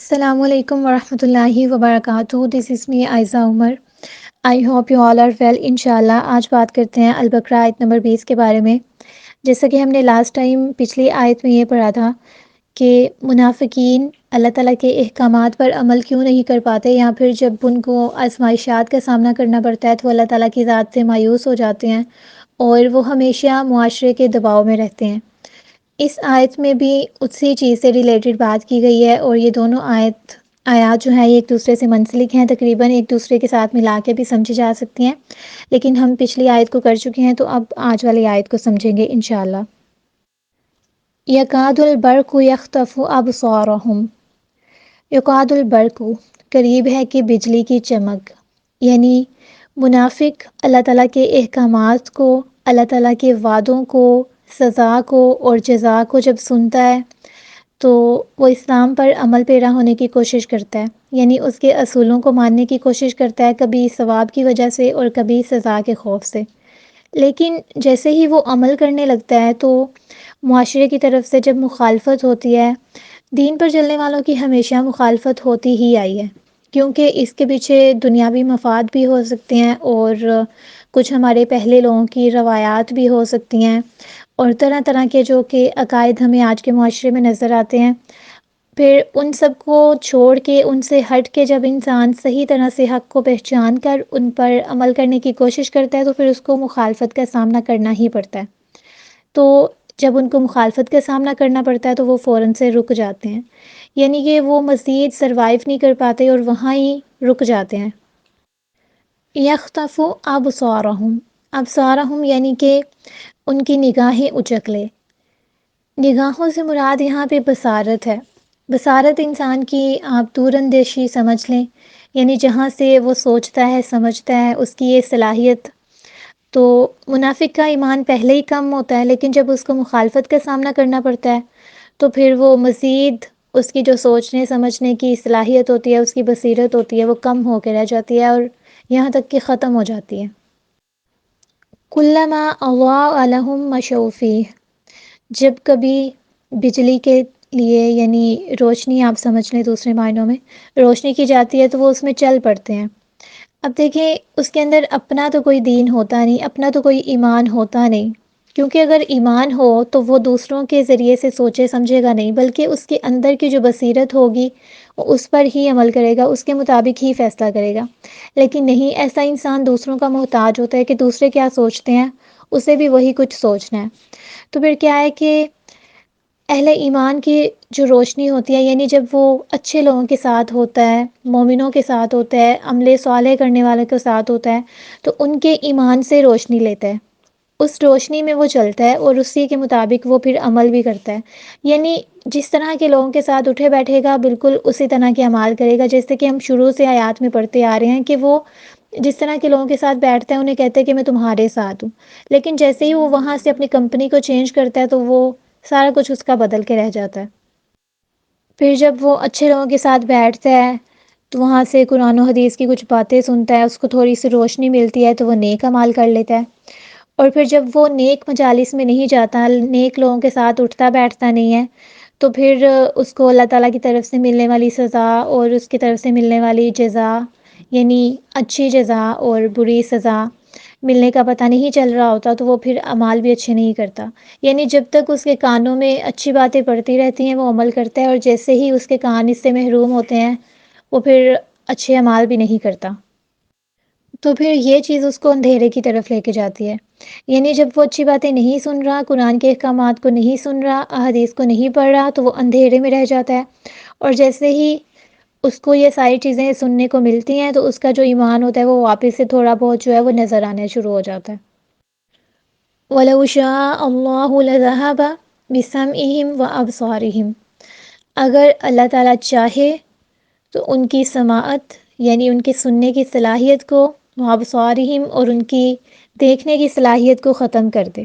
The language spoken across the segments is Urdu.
السلام علیکم ورحمۃ اللہ وبرکاتہ. This is me Aiza Umar. I hope you all are well. انشاءاللہ آج بات کرتے ہیں البقرہ آیت نمبر 20 کے بارے میں. جیسا کہ ہم نے لاسٹ ٹائم پچھلی آیت میں یہ پڑھا تھا کہ منافقین اللہ تعالیٰ کے احکامات پر عمل کیوں نہیں کر پاتے، یا پھر جب ان کو آزمائشات کا سامنا کرنا پڑتا ہے تو اللہ تعالیٰ کی ذات سے مایوس ہو جاتے ہیں اور وہ ہمیشہ معاشرے کے دباؤ میں رہتے ہیں. اس آیت میں بھی اسی چیز سے ریلیٹڈ بات کی گئی ہے، اور یہ دونوں آیات جو ہیں یہ ایک دوسرے سے منسلک ہیں، تقریباً ایک دوسرے کے ساتھ ملا کے بھی سمجھی جا سکتی ہیں. لیکن ہم پچھلی آیت کو کر چکے ہیں تو اب آج والی آیت کو سمجھیں گے انشاءاللہ. یکاد البرق یخطف ابصارہم. یکاد البرق، قریب ہے کہ بجلی کی چمک. یعنی منافق اللہ تعالیٰ کے احکامات کو، اللہ تعالیٰ کے وعدوں کو، سزا کو اور جزا کو جب سنتا ہے تو وہ اسلام پر عمل پیرا ہونے کی کوشش کرتا ہے، یعنی اس کے اصولوں کو ماننے کی کوشش کرتا ہے، کبھی ثواب کی وجہ سے اور کبھی سزا کے خوف سے. لیکن جیسے ہی وہ عمل کرنے لگتا ہے تو معاشرے کی طرف سے جب مخالفت ہوتی ہے، دین پر چلنے والوں کی ہمیشہ مخالفت ہوتی ہی آئی ہے، کیونکہ اس کے پیچھے دنیاوی مفاد بھی ہو سکتے ہیں اور کچھ ہمارے پہلے لوگوں کی روایات بھی ہو سکتی ہیں، اور طرح طرح کے جو کہ عقائد ہمیں آج کے معاشرے میں نظر آتے ہیں. پھر ان سب کو چھوڑ کے، ان سے ہٹ کے جب انسان صحیح طرح سے حق کو پہچان کر ان پر عمل کرنے کی کوشش کرتا ہے تو پھر اس کو مخالفت کا سامنا کرنا ہی پڑتا ہے. تو جب ان کو مخالفت کا سامنا کرنا پڑتا ہے تو وہ فوراً سے رک جاتے ہیں، یعنی کہ وہ مزید سروائیو نہیں کر پاتے اور وہاں ہی رک جاتے ہیں. یخطف ابصارہم. ابصارہم یعنی کہ ان کی نگاہیں اچک لے. نگاہوں سے مراد یہاں پہ بصارت ہے. بصارت انسان کی آپ دور اندیشی سمجھ لیں، یعنی جہاں سے وہ سوچتا ہے، سمجھتا ہے، اس کی یہ صلاحیت. تو منافق کا ایمان پہلے ہی کم ہوتا ہے، لیکن جب اس کو مخالفت کا سامنا کرنا پڑتا ہے تو پھر وہ مزید اس کی جو سوچنے سمجھنے کی صلاحیت ہوتی ہے، اس کی بصیرت ہوتی ہے، وہ کم ہو کے رہ جاتی ہے اور یہاں تک کہ ختم ہو جاتی ہے. کلما اضاء لهم مشوا فیہ. جب کبھی بجلی کے لیے، یعنی روشنی آپ سمجھ لیں دوسرے معنوں میں، روشنی کی جاتی ہے تو وہ اس میں چل پڑتے ہیں. اب دیکھیں اس کے اندر اپنا تو کوئی دین ہوتا نہیں، اپنا تو کوئی ایمان ہوتا نہیں، کیونکہ اگر ایمان ہو تو وہ دوسروں کے ذریعے سے سوچے سمجھے گا نہیں، بلکہ اس کے اندر کی جو بصیرت ہوگی وہ اس پر ہی عمل کرے گا، اس کے مطابق ہی فیصلہ کرے گا. لیکن نہیں، ایسا انسان دوسروں کا محتاج ہوتا ہے کہ دوسرے کیا سوچتے ہیں اسے بھی وہی کچھ سوچنا ہے. تو پھر کیا ہے کہ اہل ایمان کی جو روشنی ہوتی ہے، یعنی جب وہ اچھے لوگوں کے ساتھ ہوتا ہے، مومنوں کے ساتھ ہوتا ہے، عمل صالح کرنے والوں کے ساتھ ہوتا ہے، تو ان کے ایمان سے روشنی لیتا ہے، اس روشنی میں وہ چلتا ہے اور اسی کے مطابق وہ پھر عمل بھی کرتا ہے. یعنی جس طرح کے لوگوں کے ساتھ اٹھے بیٹھے گا بالکل اسی طرح کے اعمال کرے گا. جیسے کہ ہم شروع سے آیات میں پڑھتے آ رہے ہیں کہ وہ جس طرح کے لوگوں کے ساتھ بیٹھتے ہیں انہیں کہتے ہیں کہ میں تمہارے ساتھ ہوں، لیکن جیسے ہی وہ وہاں سے اپنی کمپنی کو چینج کرتا ہے تو وہ سارا کچھ اس کا بدل کے رہ جاتا ہے. پھر جب وہ اچھے لوگوں کے ساتھ بیٹھتا ہے تو وہاں سے قرآن و حدیث کی کچھ باتیں سنتا ہے، اس کو تھوڑی سی روشنی ملتی ہے تو وہ نیک اعمال کر لیتا ہے. اور پھر جب وہ نیک مجالس میں نہیں جاتا، نیک لوگوں کے ساتھ اٹھتا بیٹھتا نہیں ہے، تو پھر اس کو اللہ تعالیٰ کی طرف سے ملنے والی سزا اور اس کی طرف سے ملنے والی جزا، یعنی اچھی جزا اور بری سزا ملنے کا پتہ نہیں چل رہا ہوتا، تو وہ پھر اعمال بھی اچھے نہیں کرتا. یعنی جب تک اس کے کانوں میں اچھی باتیں پڑتی رہتی ہیں وہ عمل کرتا ہے، اور جیسے ہی اس کے کان اس سے محروم ہوتے ہیں وہ پھر اچھے اعمال بھی نہیں کرتا. تو پھر یہ چیز اس کو اندھیرے کی طرف لے کے جاتی ہے. یعنی جب وہ اچھی باتیں نہیں سن رہا، قرآن کے احکامات کو نہیں سن رہا، احادیث کو نہیں پڑھ رہا، تو وہ اندھیرے میں رہ جاتا ہے. اور جیسے ہی اس کو یہ ساری چیزیں سننے کو ملتی ہیں تو اس کا جو ایمان ہوتا ہے وہ واپس سے تھوڑا بہت جو ہے وہ نظر آنے شروع ہو جاتا ہے. وَلَوْ شَاءَ اللَّهُ لَذَهَبَ بِسَمْعِهِمْ وَأَبْصَارِهِمْ. اگر اللہ تعالیٰ چاہے تو ان کی سماعت، یعنی ان کے سننے کی صلاحیت کو، وَأَبْصَارِهِمْ اور ان کی دیکھنے کی صلاحیت کو ختم کر دے.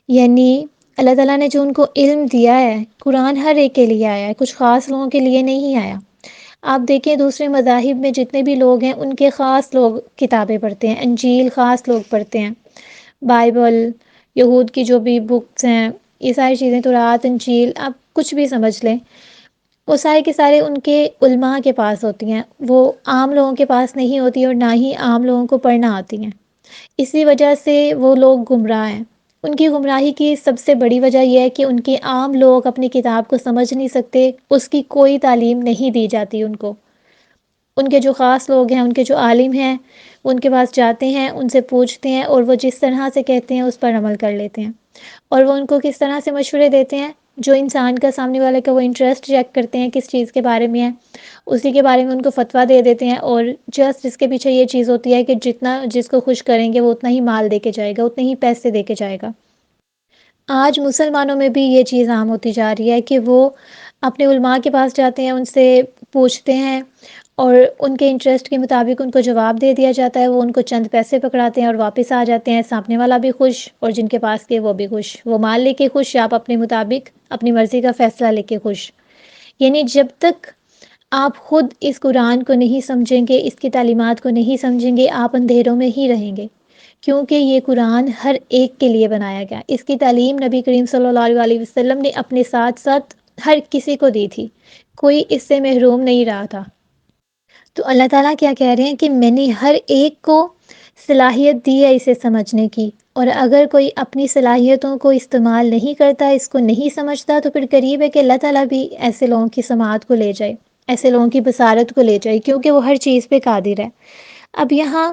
یعنی اللہ تعالیٰ نے جو ان کو علم دیا ہے، قرآن ہر ایک کے لیے آیا ہے، کچھ خاص لوگوں کے لیے نہیں آیا. آپ دیکھیں دوسرے مذاہب میں جتنے بھی لوگ ہیں ان کے خاص لوگ کتابیں پڑھتے ہیں، انجیل خاص لوگ پڑھتے ہیں، بائبل، یہود کی جو بھی بکس ہیں، یہ ساری چیزیں، تورات، انجیل، آپ کچھ بھی سمجھ لیں، وہ سارے کے سارے ان کے علماء کے پاس ہوتی ہیں، وہ عام لوگوں کے پاس نہیں ہوتی اور نہ ہی عام لوگوں کو پڑھنا آتی ہیں۔ اسی وجہ سے وہ لوگ گمراہ ہیں۔ ان کی گمراہی کی سب سے بڑی وجہ یہ ہے کہ ان کے عام لوگ اپنی کتاب کو سمجھ نہیں سکتے، اس کی کوئی تعلیم نہیں دی جاتی ان کو۔ ان کے جو خاص لوگ ہیں، ان کے جو عالم ہیں، وہ ان کے پاس جاتے ہیں، ان سے پوچھتے ہیں اور وہ جس طرح سے کہتے ہیں اس پر عمل کر لیتے ہیں، اور وہ ان کو کس طرح سے مشورے دیتے ہیں، جو انسان کا سامنے والے کا وہ انٹرسٹ چیک کرتے ہیں کس چیز کے بارے میں ہے، اسی کے بارے میں ان کو فتویٰ دے دیتے ہیں، اور جسٹ اس کے پیچھے یہ چیز ہوتی ہے کہ جتنا جس کو خوش کریں گے وہ اتنا ہی مال دے کے جائے گا، اتنے ہی پیسے دے کے جائے گا۔ آج مسلمانوں میں بھی یہ چیز عام ہوتی جا رہی ہے کہ وہ اپنے علماء کے پاس جاتے ہیں، ان سے پوچھتے ہیں اور ان کے انٹرسٹ کے مطابق ان کو جواب دے دیا جاتا ہے، وہ ان کو چند پیسے پکڑاتے ہیں اور واپس آ جاتے ہیں، سامنے والا بھی خوش اور جن کے پاس کے وہ بھی خوش، وہ مال لے کے خوش، آپ اپنے مطابق اپنی مرضی کا فیصلہ لے کے خوش۔ یعنی جب تک آپ خود اس قرآن کو نہیں سمجھیں گے، اس کی تعلیمات کو نہیں سمجھیں گے، آپ اندھیروں میں ہی رہیں گے، کیونکہ یہ قرآن ہر ایک کے لیے بنایا گیا۔ اس کی تعلیم نبی کریم صلی اللہ علیہ وسلم نے اپنے ساتھ ساتھ ہر کسی کو دی تھی، کوئی اس سے محروم نہیں رہا تھا۔ تو اللہ تعالیٰ کیا کہہ رہے ہیں کہ میں نے ہر ایک کو صلاحیت دی ہے اسے سمجھنے کی، اور اگر کوئی اپنی صلاحیتوں کو استعمال نہیں کرتا، اس کو نہیں سمجھتا، تو پھر قریب ہے کہ اللہ تعالیٰ بھی ایسے لوگوں کی سماعت کو لے جائے، ایسے لوگوں کی بصارت کو لے جائے، کیونکہ وہ ہر چیز پہ قادر ہے۔ اب یہاں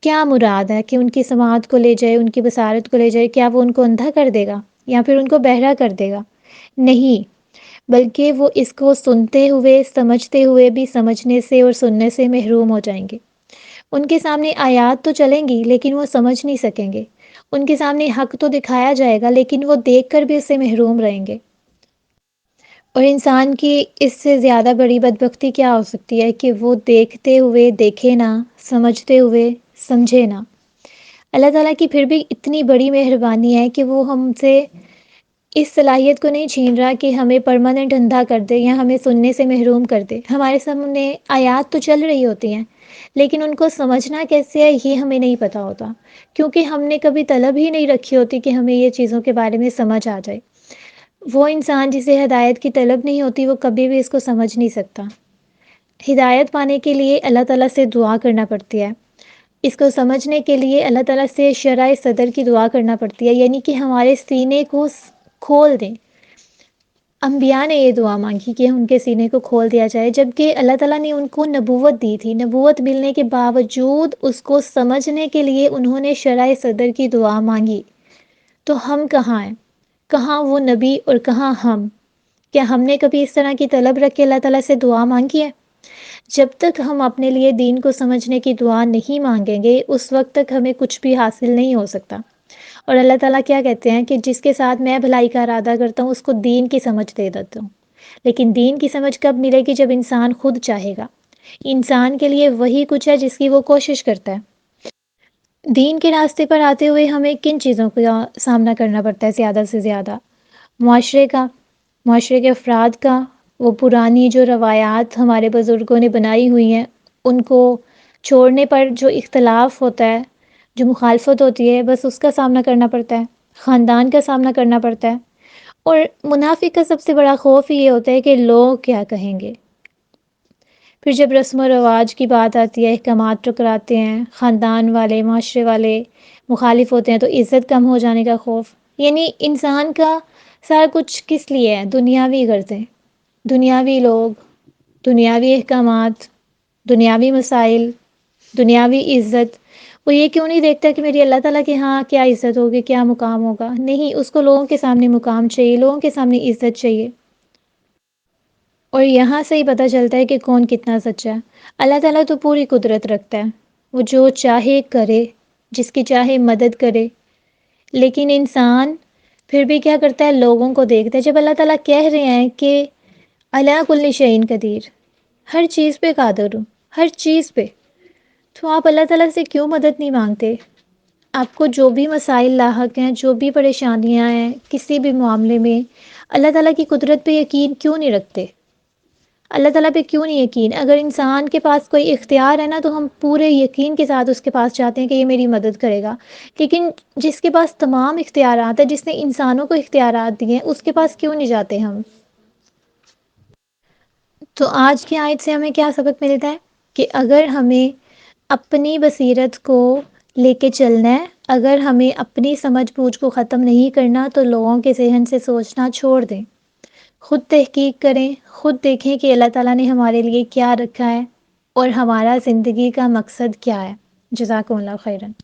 کیا مراد ہے کہ ان کی سماعت کو لے جائے، ان کی بصارت کو لے جائے؟ کیا وہ ان کو اندھا کر دے گا یا پھر ان کو بہرا کر دے گا؟ نہیں، بلکہ وہ اس کو سنتے ہوئے، سمجھتے ہوئے بھی سمجھنے سے اور سننے سے محروم ہو جائیں گے۔ ان کے سامنے آیات تو چلیں گی لیکن وہ سمجھ نہیں سکیں گے، ان کے سامنے حق تو دکھایا جائے گا لیکن وہ دیکھ کر بھی اس سے محروم رہیں گے۔ اور انسان کی اس سے زیادہ بڑی بدبختی کیا ہو سکتی ہے کہ وہ دیکھتے ہوئے دیکھے نہ، سمجھتے ہوئے سمجھے نہ۔ اللہ تعالیٰ کی پھر بھی اتنی بڑی مہربانی ہے کہ وہ ہم سے اس صلاحیت کو نہیں چھین رہا کہ ہمیں پرماننٹ اندھا کر دے یا ہمیں سننے سے محروم کر دے۔ ہمارے سامنے آیات تو چل رہی ہوتی ہیں لیکن ان کو سمجھنا کیسے ہے یہ ہمیں نہیں پتہ ہوتا، کیونکہ ہم نے کبھی طلب ہی نہیں رکھی ہوتی کہ ہمیں یہ چیزوں کے بارے میں سمجھ آ جائے۔ وہ انسان جسے ہدایت کی طلب نہیں ہوتی وہ کبھی بھی اس کو سمجھ نہیں سکتا۔ ہدایت پانے کے لیے اللہ تعالیٰ سے دعا کرنا پڑتی ہے، اس کو سمجھنے کے لیے اللہ تعالیٰ سے شرح صدر کی دعا کرنا پڑتی ہے، یعنی کہ ہمارے سینے کو کھول دیں۔ انبیاء نے یہ دعا مانگی کہ ان کے سینے کو کھول دیا جائے، جبکہ اللہ تعالیٰ نے ان کو نبوت دی تھی، نبوت ملنے کے باوجود اس کو سمجھنے کے لیے انہوں نے شرح صدر کی دعا مانگی۔ تو ہم کہاں ہیں؟ کہاں وہ نبی اور کہاں ہم؟ کیا ہم نے کبھی اس طرح کی طلب رکھ کے اللہ تعالیٰ سے دعا مانگی ہے؟ جب تک ہم اپنے لیے دین کو سمجھنے کی دعا نہیں مانگیں گے اس وقت تک ہمیں کچھ بھی حاصل نہیں ہو سکتا۔ اور اللہ تعالیٰ کیا کہتے ہیں کہ جس کے ساتھ میں بھلائی کا ارادہ کرتا ہوں اس کو دین کی سمجھ دے دیتا ہوں، لیکن دین کی سمجھ کب ملے گی؟ جب انسان خود چاہے گا۔ انسان کے لیے وہی کچھ ہے جس کی وہ کوشش کرتا ہے۔ دین کے راستے پر آتے ہوئے ہمیں کن چیزوں کا سامنا کرنا پڑتا ہے زیادہ سے زیادہ؟ معاشرے کا، معاشرے کے افراد کا، وہ پرانی جو روایات ہمارے بزرگوں نے بنائی ہوئی ہیں ان کو چھوڑنے پر جو اختلاف ہوتا ہے، جو مخالفت ہوتی ہے، بس اس کا سامنا کرنا پڑتا ہے، خاندان کا سامنا کرنا پڑتا ہے، اور منافق کا سب سے بڑا خوف یہ ہوتا ہے کہ لوگ کیا کہیں گے۔ پھر جب رسم و رواج کی بات آتی ہے، احکامات ٹکراتے ہیں، خاندان والے، معاشرے والے مخالف ہوتے ہیں تو عزت کم ہو جانے کا خوف۔ یعنی انسان کا سارا کچھ کس لیے ہے؟ دنیاوی غرضیں، دنیاوی لوگ، دنیاوی احکامات، دنیاوی مسائل، دنیاوی عزت۔ وہ یہ کیوں نہیں دیکھتا کہ میری اللہ تعالیٰ کے ہاں کیا عزت ہوگی، کیا مقام ہوگا؟ نہیں، اس کو لوگوں کے سامنے مقام چاہیے، لوگوں کے سامنے عزت چاہیے۔ اور یہاں سے ہی پتہ چلتا ہے کہ کون کتنا سچا ہے۔ اللہ تعالیٰ تو پوری قدرت رکھتا ہے، وہ جو چاہے کرے، جس کی چاہے مدد کرے، لیکن انسان پھر بھی کیا کرتا ہے؟ لوگوں کو دیکھتا ہے۔ جب اللہ تعالیٰ کہہ رہے ہیں کہ علی کل شیء قدیر، ہر چیز پہ قادر ہوں، ہر چیز پہ، تو آپ اللہ تعالیٰ سے کیوں مدد نہیں مانگتے؟ آپ کو جو بھی مسائل لاحق ہیں، جو بھی پریشانیاں ہیں کسی بھی معاملے میں، اللہ تعالیٰ کی قدرت پہ یقین کیوں نہیں رکھتے؟ اللہ تعالیٰ پہ کیوں نہیں یقین؟ اگر انسان کے پاس کوئی اختیار ہے نا تو ہم پورے یقین کے ساتھ اس کے پاس جاتے ہیں کہ یہ میری مدد کرے گا، لیکن جس کے پاس تمام اختیارات ہیں، جس نے انسانوں کو اختیارات دیے ہیں، اس کے پاس کیوں نہیں جاتے ہم؟ تو آج کی آیت سے ہمیں کیا سبق ملتا ہے کہ اگر ہمیں اپنی بصیرت کو لے کے چلنا ہے، اگر ہمیں اپنی سمجھ بوجھ کو ختم نہیں کرنا تو لوگوں کے ذہن سے سوچنا چھوڑ دیں، خود تحقیق کریں، خود دیکھیں کہ اللہ تعالیٰ نے ہمارے لیے کیا رکھا ہے اور ہمارا زندگی کا مقصد کیا ہے۔ جزاکم اللہ خیرا۔